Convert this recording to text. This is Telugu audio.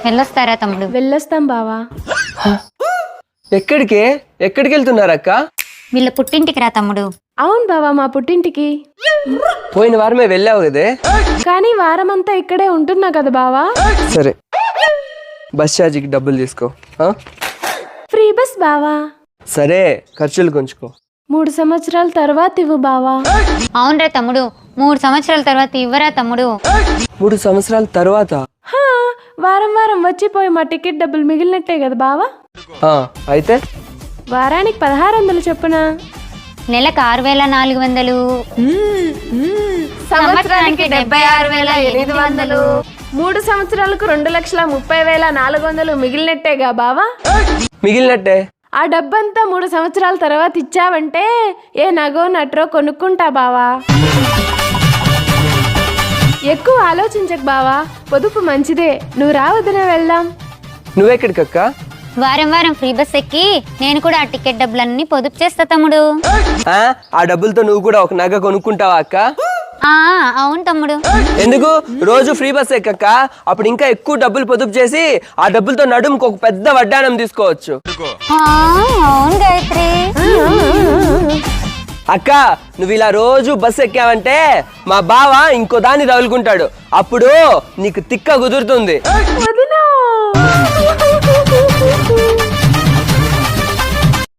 వెళ్ళొస్తారా తమ్ముడు? వెళ్ళొస్తాం బావా. ఎక్కడికి వెళ్తున్నారక్క? వీళ్ళ పుట్టింటికి రా తమ్ముడు. అవును బావా, మా పుట్టింటికి. పోయిన వారమే వెళ్ళావు కదే. కానీ వారమంతా ఇక్కడే ఉంటున్నా కదా బావా. సరే, బస్ ఛార్జీకి డబ్బులు తీసుకో. ఫ్రీ బస్ బావా. సరే, ఖర్చులు కొంచుకో. 3 సంవత్సరాల తర్వాత ఇవ్వు బావా. అవునరా తమ్ముడు, 3 సంవత్సరాల తర్వాత ఇవ్వరా తమ్ముడు? 3 సంవత్సరాల తర్వాత? హా, వారం వారం వచ్చిపోయి మా టికెట్ డబ్బులు మిగిలినట్టే కదా బావా. అయితే వారానికి 1600 చొప్పున, నెలకు 6400, సంవత్సరానికి 76,800, 3 సంవత్సరాలకు 2,30,400 మిగిలినట్టేగా బావా. మిగిలినట్టే. ఆ డబ్బంతా 3 సంవత్సరాల తర్వాత ఇచ్చావంటే ఏ నగో నట్రో కొనుక్కుంటా బావా. ఎక్కువ ఆలోచించకు బావా, పొదుపు మంచిదే. నువ్వు రా, వదిన వెళ్దాం. నువ్వెక్కడికక్క? వారం వారం ఫ్రీ బస్ ఎక్కి నేను కూడా ఆ టికెట్ డబ్బులన్నీ పొదుపు చేస్తా తమ్ముడు. ఆ డబ్బులతో నువ్వు కూడా ఒక నగ కొనుక్కుంటావా అక్క? అవును తమ్ముడు. ఎందుకు? రోజు ఫ్రీ బస్ ఎక్కక్క, అప్పుడు ఇంకా ఎక్కువ డబ్బులు పొదుపు చేసి ఆ డబ్బులతో నడుముకు ఒక పెద్ద వడ్డానం తీసుకోవచ్చు. అవును గాయత్రి. అక్క, నువ్వు ఇలా రోజు బస్ ఎక్కావంటే మా బావ ఇంకో దాన్ని తగులుకుంటాడు. అప్పుడు నీకు తిక్క కుదురుతుంది. వదినా.